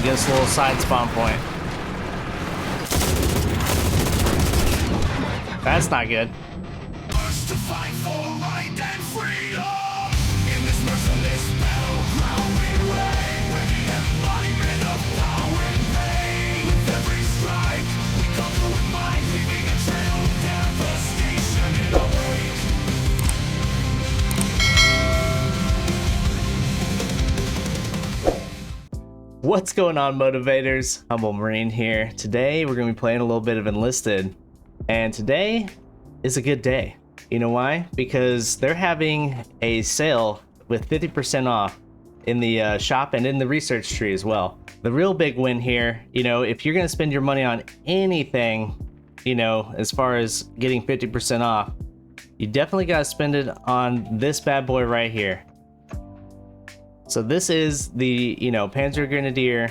get us a little side spawn point. That's not good. What's going on, motivators? Humble Marine here. Today we're going to be playing a little bit of Enlisted, and today is a good day. You know why? Because they're having a sale with 50% off in the shop and in the research tree as well. The real big win here, you know, if you're going to spend your money on anything, you know, as far as getting 50% off, you definitely got to spend it on this bad boy right here. So this is the, you know, Panzer Grenadier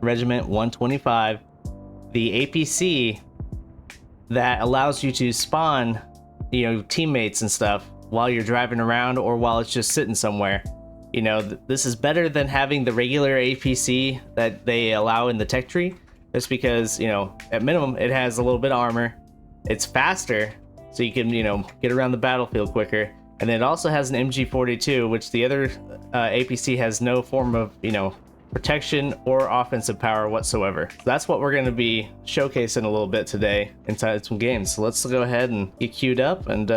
Regiment 125, the APC that allows you to spawn, you know, teammates and stuff while you're driving around or while it's just sitting somewhere. You know, this is better than having the regular APC that they allow in the tech tree. That's because, you know, at minimum, it has a little bit of armor. It's faster, so you can, you know, get around the battlefield quicker. And then it also has an MG42, which the other APC has no form of, you know, protection or offensive power whatsoever. So that's what we're going to be showcasing a little bit today inside some games. So let's go ahead and get queued up and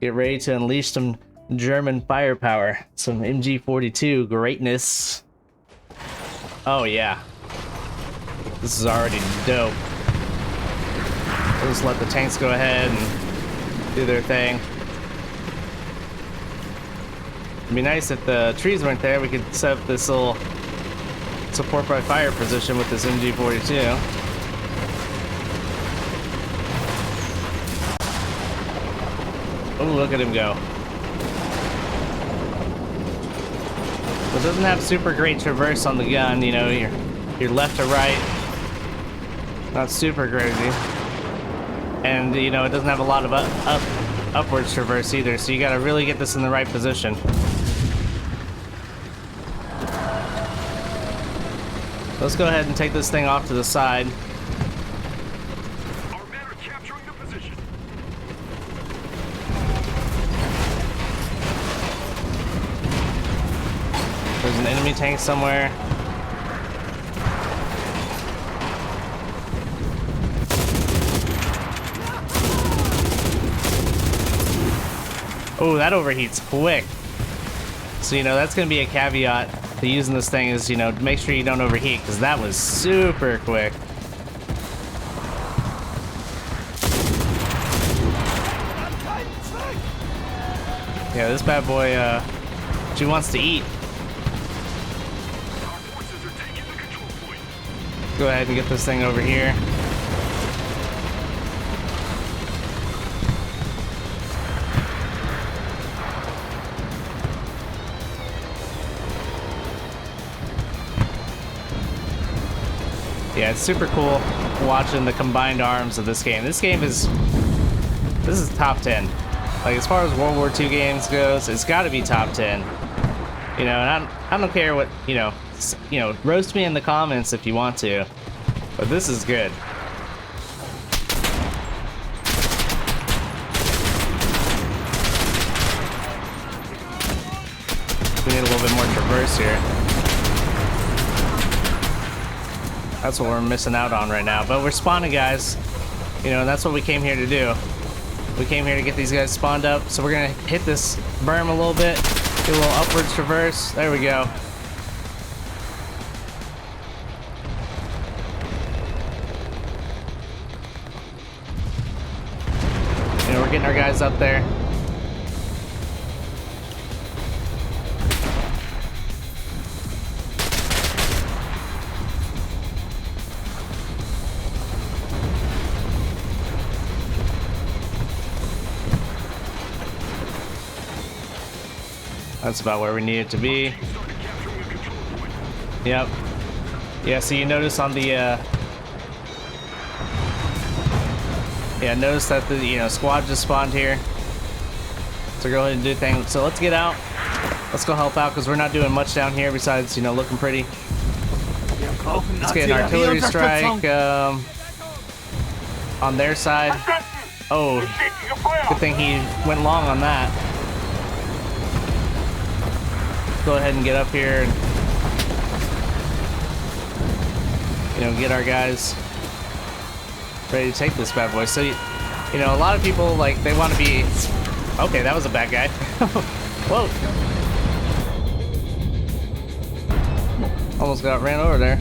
get ready to unleash some German firepower, some MG42 greatness. Oh yeah, this is already dope. We'll just let the tanks go ahead and do their thing. It'd be nice if the trees weren't there. We could set up this little support by fire position with this MG42. Oh, look at him go. It doesn't have super great traverse on the gun, you know, you're left to right. Not super crazy. And, you know, it doesn't have a lot of upwards traverse either, so you gotta really get this in the right position. Let's go ahead and take this thing off to the side. Our men are capturing the position. There's an enemy tank somewhere. Oh, that overheats quick. So, you know, that's going to be a caveat to using this thing is, you know, make sure you don't overheat, because that was super quick. Yeah, this bad boy, she wants to eat. Our forces are taking the control point. Go ahead and get this thing over here. Yeah, it's super cool watching the combined arms of this game. This is top 10. Like, as far as World War II games goes, it's got to be top 10. You know, and I don't care what, you know, roast me in the comments if you want to, but this is good. We need a little bit more traverse here. That's what we're missing out on right now, but we're spawning, guys. You know, and that's what we came here to do. We came here to get these guys spawned up, so we're gonna hit this berm a little bit, do a little upwards traverse. There we go. You know, we're getting our guys up there. That's about where we need it to be. Yep. Yeah, so you notice on the yeah, notice that the, you know, squad just spawned here. So go ahead and do things. So let's get out. Let's go help out, because we're not doing much down here besides, you know, looking pretty. Let's get an artillery strike on their side. Oh, good thing he went long on that. Go ahead and get up here and, you know, get our guys ready to take this bad boy. So, you know, a lot of people, like, they want to be... Okay, that was a bad guy. Whoa. Almost got ran over there.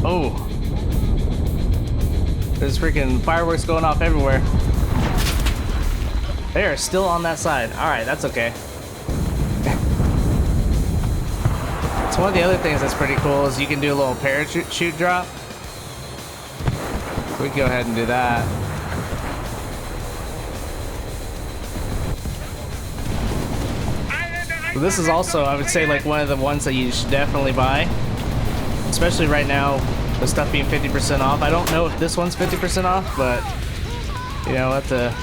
Oh. There's freaking fireworks going off everywhere. They are still on that side. Alright, that's okay. So one of the other things that's pretty cool is you can do a little parachute drop. We can go ahead and do that. So this is also, I would say, like one of the ones that you should definitely buy. Especially right now, the stuff being 50% off. I don't know if this one's 50% off, but, you know, we'll have to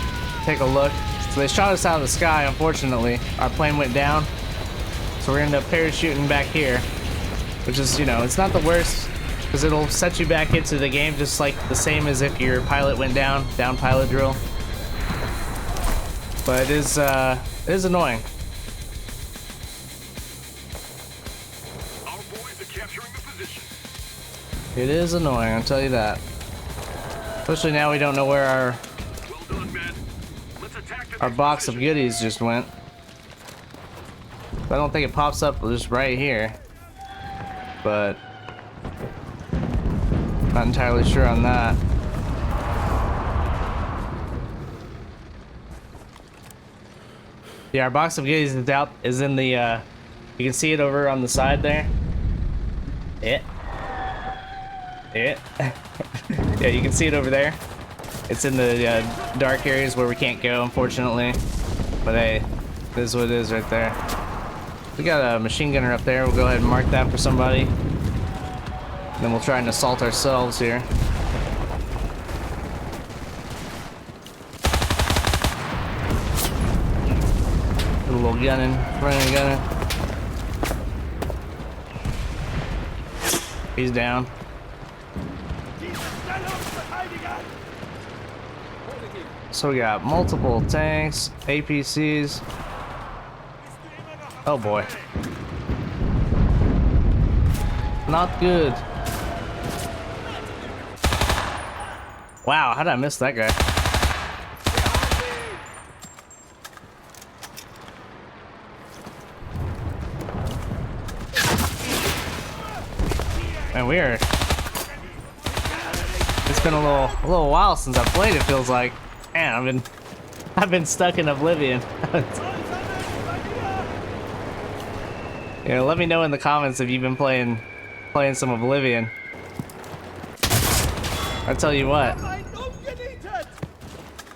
take a look. So they shot us out of the sky, unfortunately. Our plane went down. So we're gonna end up parachuting back here. Which is, you know, it's not the worst, because it'll set you back into the game just like the same as if your pilot went down pilot drill. But it is annoying. Our boys are capturing the position. It is annoying, I'll tell you that. Especially now we don't know where our Well done, men. Let's attack the our next box of position. goodies just went. I don't think it pops up just right here, but not entirely sure on that. Yeah, our box of goodies is in the you can see it over on the side there. Yeah, you can see it over there. It's in the dark areas where we can't go, unfortunately. But hey, this is what it is right there. We got a machine gunner up there. We'll go ahead and mark that for somebody. Then we'll try and assault ourselves here. Do a little gunning, running gunning. He's down. So we got multiple tanks, APCs. Oh boy. Not good. Wow, how did I miss that guy? Man, we are... It's been a little while since I've played, it feels like. Man, I've been stuck in Oblivion. Yeah, let me know in the comments if you've been playing some Oblivion. I tell you what,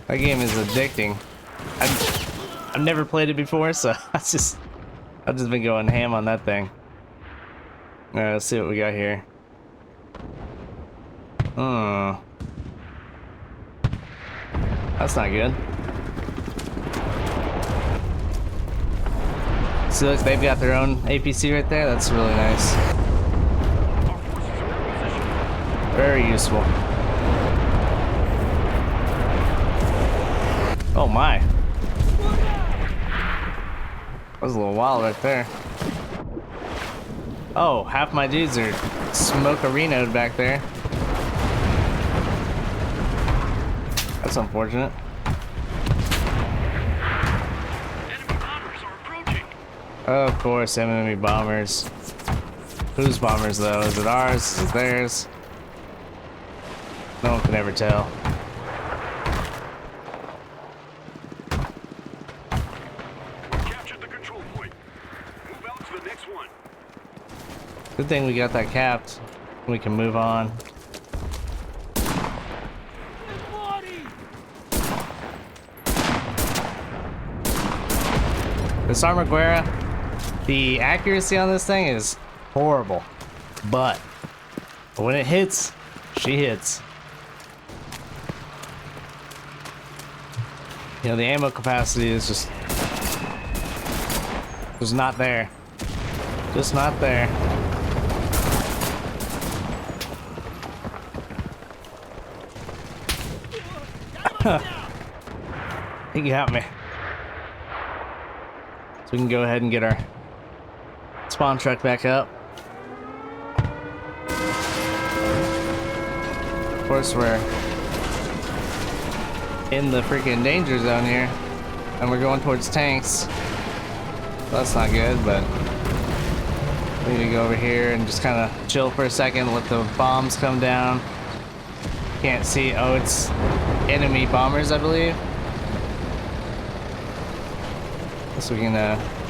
that game is addicting. I've never played it before, so I've just been going ham on that thing. All right, let's see what we got here. That's not good. So look, they've got their own APC right there. That's really nice. Our forces are in position. Very useful. Oh my. That was a little wild right there. Oh, half my dudes are smoke-arenoed back there. That's unfortunate. Enemy bombers are approaching. Of course, enemy bombers. Whose bombers though? Is it ours? Is it theirs? No one can ever tell. Captured the control point. Move out to the next one. Good thing we got that capped. We can move on. This Armaguera, the accuracy on this thing is horrible, but when it hits, she hits. You know, the ammo capacity is just not there. Just not there. He got me. So we can go ahead and get our spawn truck back up. Of course, we're in the freaking danger zone here, and we're going towards tanks. Well, that's not good, but we need to go over here and just kind of chill for a second, let the bombs come down. Can't see. Oh, it's enemy bombers, I believe. So we can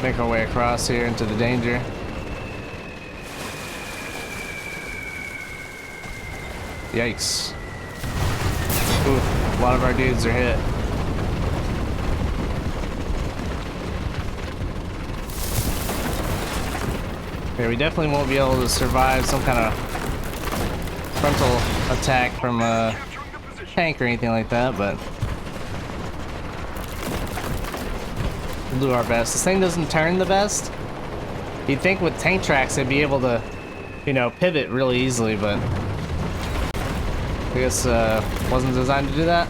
make our way across here into the danger. Yikes. Ooh, a lot of our dudes are hit. Okay, we definitely won't be able to survive some kind of frontal attack from a tank or anything like that, but we'll do our best. This thing doesn't turn the best. You'd think with tank tracks they'd be able to, you know, pivot really easily, but I guess wasn't designed to do that.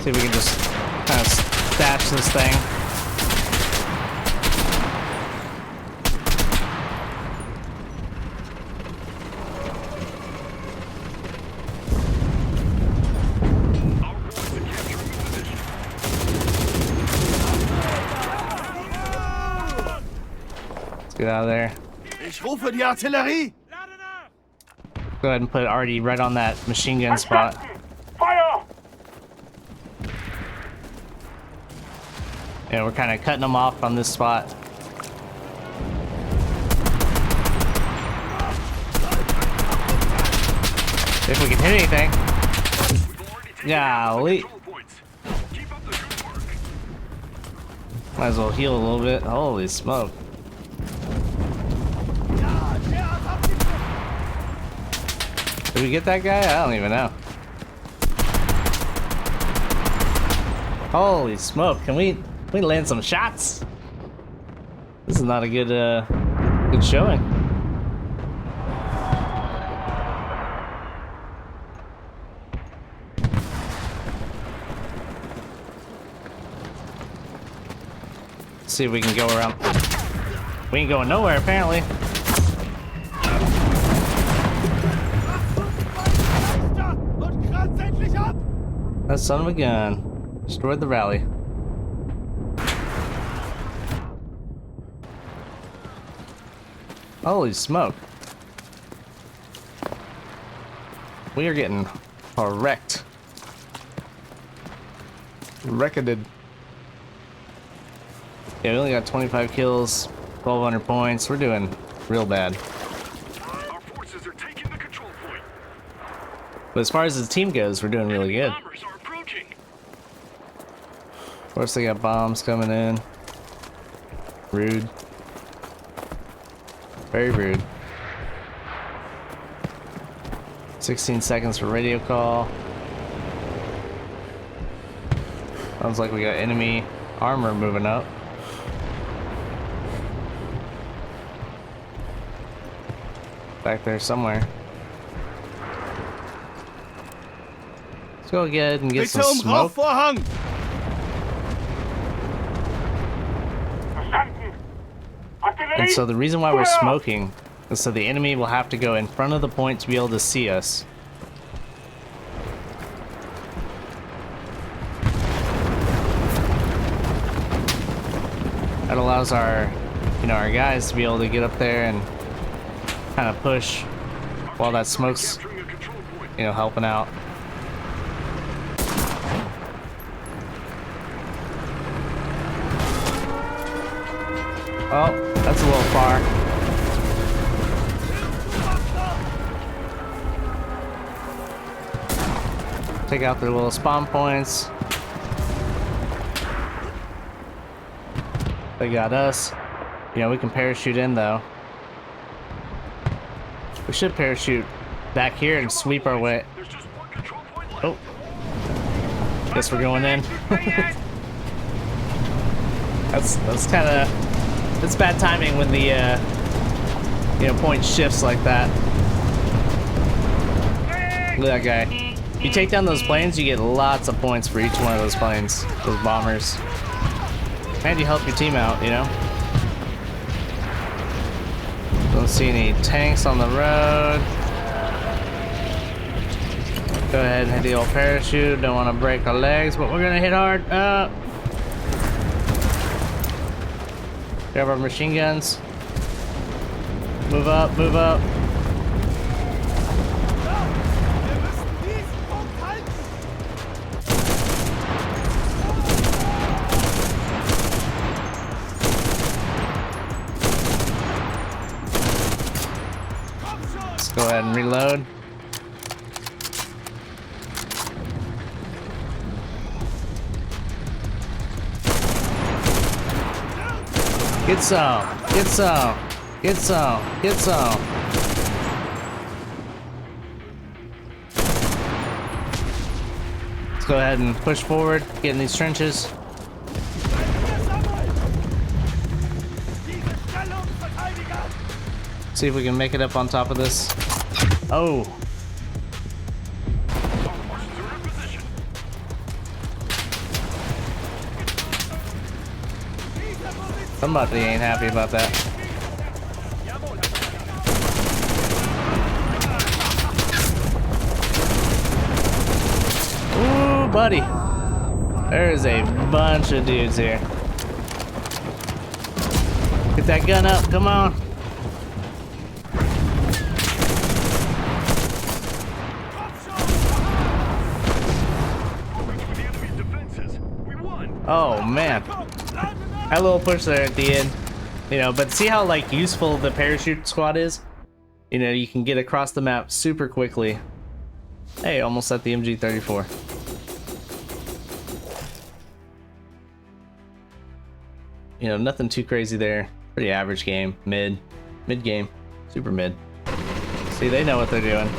See if we can just kind of stash this thing. Get out of there. Ich rufe die Artillerie. Go ahead and put Artie right on that machine gun spot. Fire! Yeah, we're kind of cutting them off on this spot. If we can hit anything. Golly. Might as well heal a little bit. Holy smoke. Did we get that guy? I don't even know. Holy smoke! Can we land some shots? This is not a good good showing. Let's see if we can go around. We ain't going nowhere apparently. That son of a gun destroyed the rally. Holy smoke. We are getting wrecked. Wrecketed. Yeah, we only got 25 kills, 1,200 points. We're doing real bad. Our forces are taking the control point. But as far as the team goes, we're doing really good. Bombers are approaching. Of course, they got bombs coming in. Rude. Very rude. 16 seconds for radio call. Sounds like we got enemy armor moving up. Back there somewhere. Let's go ahead and get some smoke. Rauchvorhang. And so the reason why we're smoking is so the enemy will have to go in front of the point to be able to see us. That allows our, our guys to be able to get up there and kind of push while that smoke's, helping out. Oh, that's a little far. Take out their little spawn points. They got us. We can parachute in though. We should parachute back here and sweep our way. There's just one control point Oh. Guess we're going in. That's kind of, it's bad timing when the point shifts like that. Look at that guy. If you take down those planes, you get lots of points for each one of those planes, those bombers. And you help your team out, you know? Don't see any tanks on the road. Go ahead and hit the old parachute. Don't want to break our legs, but we're gonna hit hard. Grab our machine guns. Move up, move up. Let's go ahead and reload. Get some, get some, get some, get some. Let's go ahead and push forward, get in these trenches. See if we can make it up on top of this. Oh. Somebody ain't happy about that. Ooh, buddy. There's a bunch of dudes here. Get that gun up, come on. Oh man. Had a little push there at the end, you know, but see how like useful the parachute squad is? You know, you can get across the map super quickly. Hey, almost at the MG34. You know, nothing too crazy there. Pretty average game, mid game, super mid. See, they know what they're doing.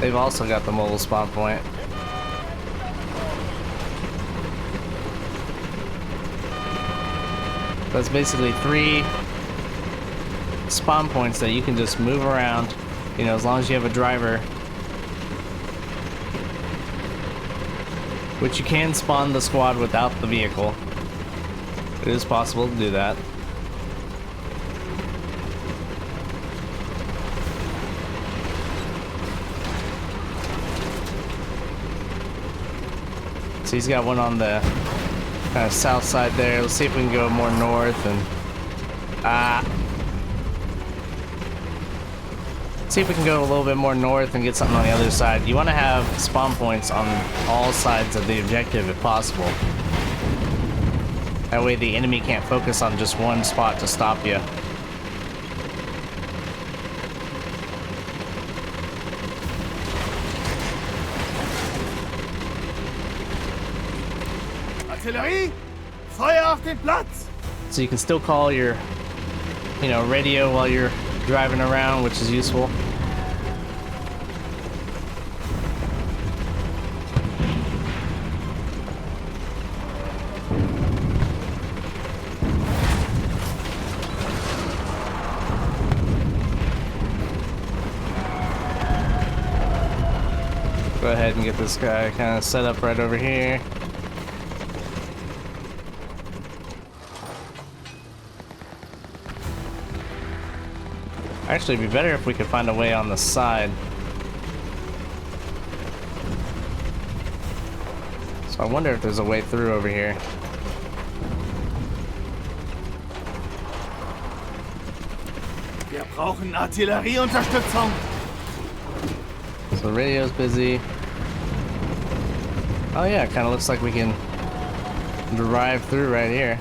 They've also got the mobile spawn point. That's basically 3 spawn points that you can just move around, you know, as long as you have a driver. Which you can spawn the squad without the vehicle. It is possible to do that. So he's got one on the kind of south side there. Let's see if we can go more north and see if we can go a little bit more north and get something on the other side. You want to have spawn points on all sides of the objective if possible. That way the enemy can't focus on just one spot to stop you. Artillerie! Feuer auf den Platz! So you can still call your, you know, radio while you're driving around, which is useful. Go ahead and get this guy kind of set up right over here. Actually, it'd be better if we could find a way on the side. So I wonder if there's a way through over here. Wir brauchen Artillerieunterstützung. So the radio's busy. Oh yeah, it kind of looks like we can drive through right here.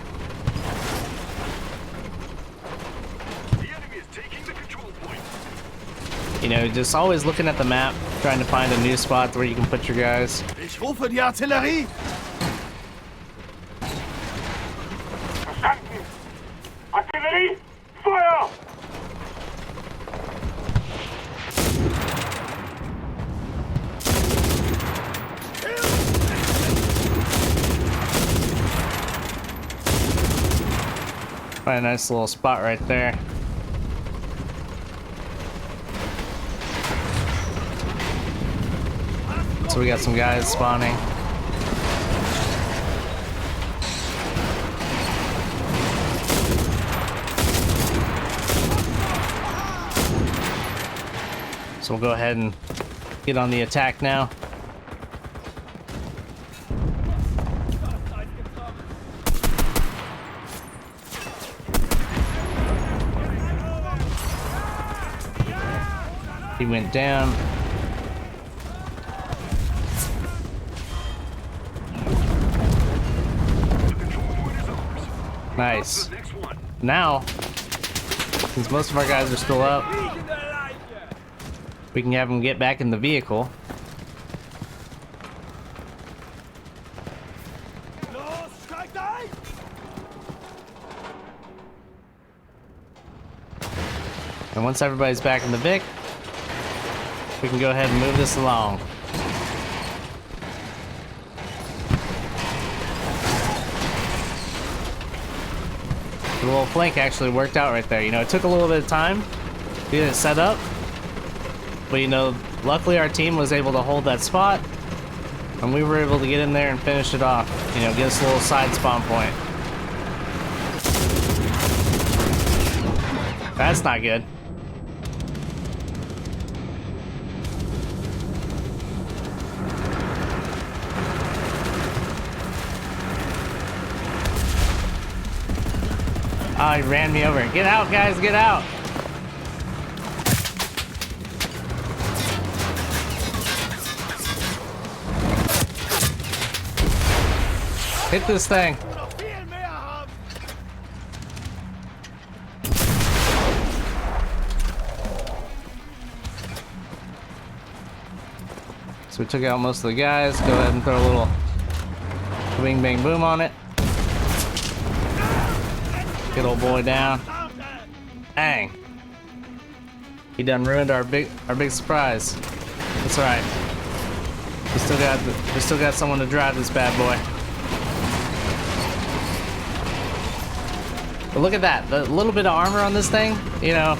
You know, just always looking at the map, trying to find a new spot where you can put your guys. Ich rufe die Artillerie. Verstanden! Artillerie! Feuer! Find a nice little spot right there. So we got some guys spawning. So we'll go ahead and get on the attack now. He went down. Nice. Now, since most of our guys are still up, we can have them get back in the vehicle. And once everybody's back in the Vic, we can go ahead and move this along. The little flank actually worked out right there. You know, it took a little bit of time to get it set up, but you know, luckily our team was able to hold that spot, and we were able to get in there and finish it off. You know, get us a little side spawn point. That's not good. Oh, he ran me over. Get out, guys, get out! Hit this thing. So we took out most of the guys. Go ahead and throw a little wing bang boom on it. Good old boy down. Dang. He done ruined our big surprise. That's alright. We still got someone to drive this bad boy. But look at that, the little bit of armor on this thing, you know.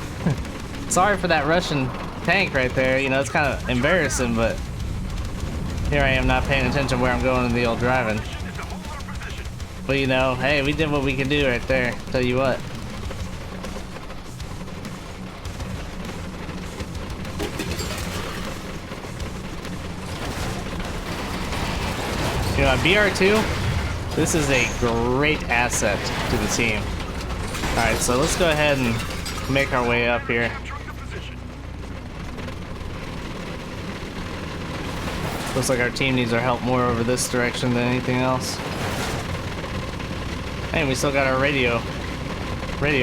Sorry for that Russian tank right there, you know, it's kind of embarrassing, but here I am not paying attention where I'm going in the old driving. But you know, hey, we did what we could do right there, tell you what. You know, BR2, this is a great asset to the team. Alright, so let's go ahead and make our way up here. Looks like our team needs our help more over this direction than anything else. Hey, we still got our radio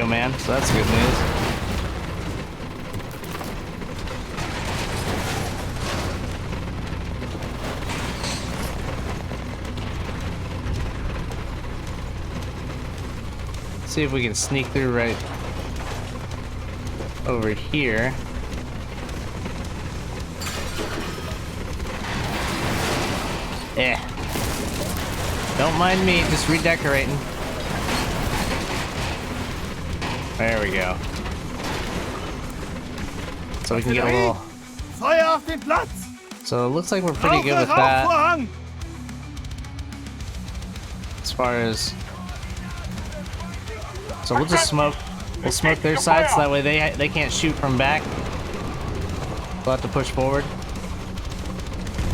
man, so that's good news. See if we can sneak through right over here. Don't mind me, just redecorating. There we go. So we can get a little... Feuer auf den Platz! So it looks like we're pretty good with that. As far as... So we'll just smoke. We'll smoke their side so that way they can't shoot from back. We'll have to push forward.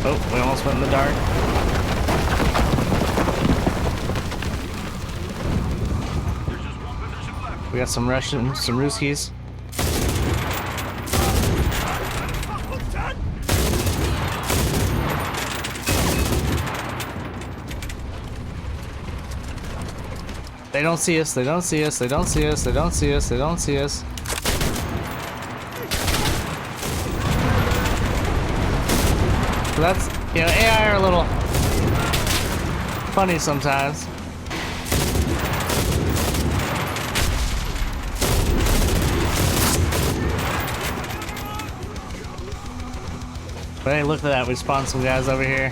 Oh, we almost went in the dark. We got some Russians, some Ruskies. They don't see us, they don't see us, they don't see us, they don't see us, they don't see us. So that's, you know, AI are a little funny sometimes. But hey, look at that, we spawned some guys over here.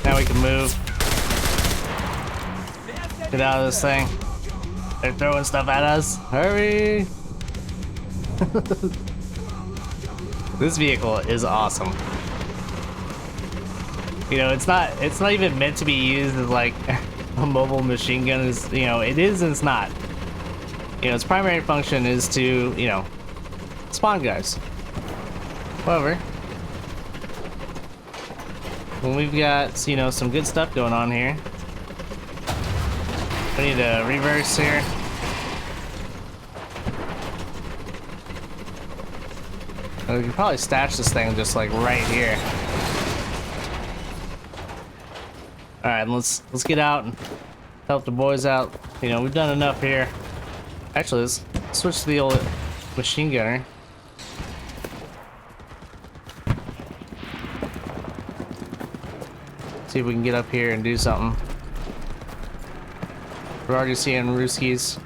Now we can move. Get out of this thing. They're throwing stuff at us. Hurry! This vehicle is awesome. You know, it's not even meant to be used as like a mobile machine gun. Is, you know, it is and it's not. You know, its primary function is to, you know, spawn guys. However, when we've got, you know, some good stuff going on here, we need to reverse here. We can probably stash this thing just like right here. All right, let's get out and help the boys out. You know, we've done enough here. Actually, let's switch to the old machine gunner. See if we can get up here and do something. We're already seeing Ruskies.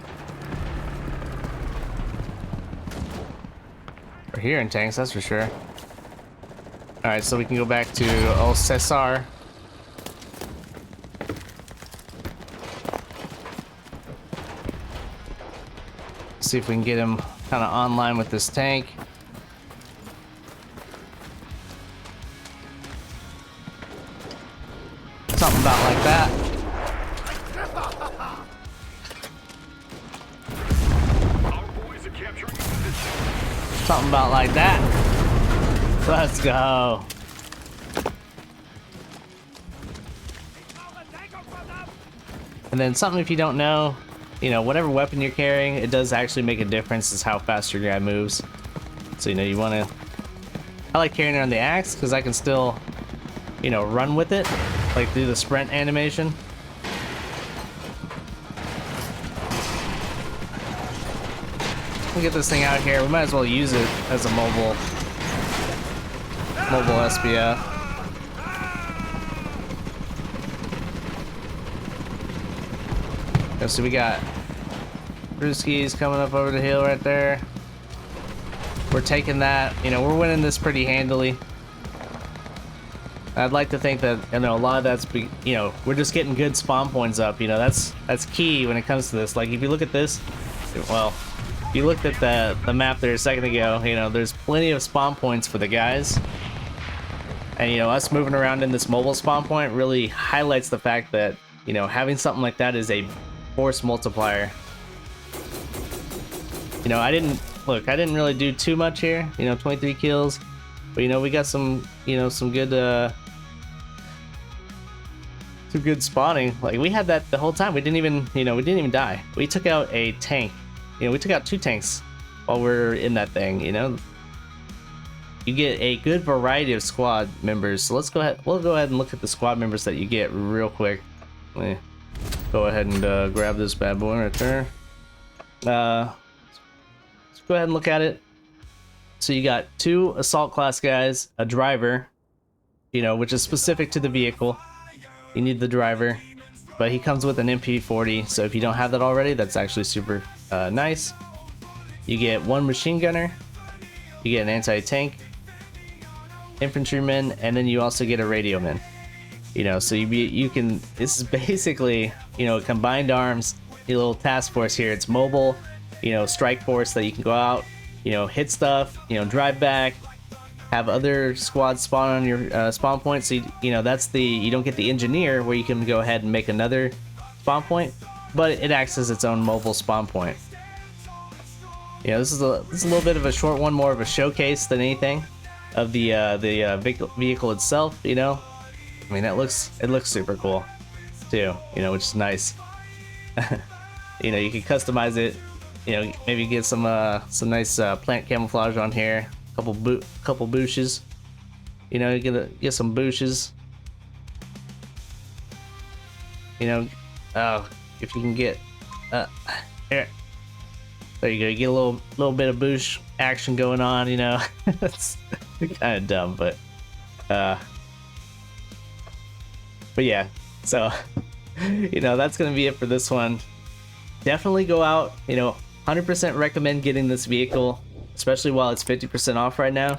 We're hearing tanks, that's for sure. Alright, so we can go back to old Cesar. See if we can get him kind of online with this tank. Something about like that. Something about like that. Let's go. And then something, if you don't know, you know, whatever weapon you're carrying, it does actually make a difference is how fast your guy moves. So, you know, you want to... I like carrying it on the axe because I can still, you know, run with it. Like, do the sprint animation. We'll get this thing out here. We might as well use it as a mobile SPF. So we got Ruskies coming up over the hill right there. We're taking that. You know, we're winning this pretty handily. I'd like to think that, you know, a lot of that's, you know, we're just getting good spawn points up. You know, that's key when it comes to this. Like, if you look at this, well, if you looked at the map there a second ago, you know, there's plenty of spawn points for the guys. And, you know, us moving around in this mobile spawn point really highlights the fact that, you know, having something like that is a force multiplier. You know, I didn't really do too much here. You know, 23 kills. But, you know, we got some, you know, some good spawning. Like, we had that the whole time. We didn't even die. We took out a tank. You know, we took out 2 tanks while we're in that thing, you know. You get a good variety of squad members. So let's go ahead. We'll go ahead and look at the squad members that you get real quick. Let me go ahead and grab this bad boy right there. Let's go ahead and look at it. So you got 2 assault class guys, a driver, you know, which is specific to the vehicle. You need the driver, but he comes with an MP40. So if you don't have that already, that's actually super nice. You get 1 machine gunner, you get an anti-tank, infantryman, and then you also get a radio man. You know, so you can. This is basically, you know, combined arms, a little task force here. It's mobile, you know, strike force that you can go out, you know, hit stuff, you know, drive back, have other squads spawn on your spawn point. So you know, that's you don't get the engineer where you can go ahead and make another spawn point, but it acts as its own mobile spawn point. You know, this is a little bit of a short one, more of a showcase than anything of the vehicle itself. You know, I mean, it looks super cool too. You know, which is nice. You know, you can customize it. You know, maybe get some nice plant camouflage on here. Couple bushes. You know, you get some bushes. You know, if you can get here. There you go. You get a little bit of bush action going on. You know, it's kind of dumb, but yeah. So, you know, that's gonna be it for this one. Definitely go out. You know, 100% recommend getting this vehicle, especially while it's 50% off right now.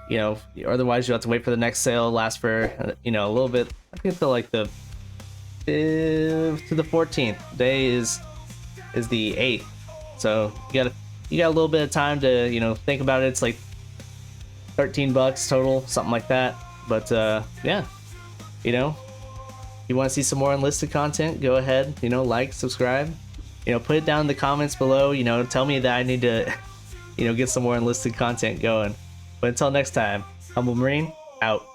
You know, otherwise you'll have to wait for the next sale. Last for, you know, a little bit. I think until like the to the 14th. Today is the 8th, so you got a little bit of time to, you know, think about it. It's like $13 total, something like that. But yeah, you know, you want to see some more Enlisted content, go ahead, you know, like, subscribe, you know, put it down in the comments below, you know, tell me that I need to, you know, get some more Enlisted content going. But until next time, Humble Marine out.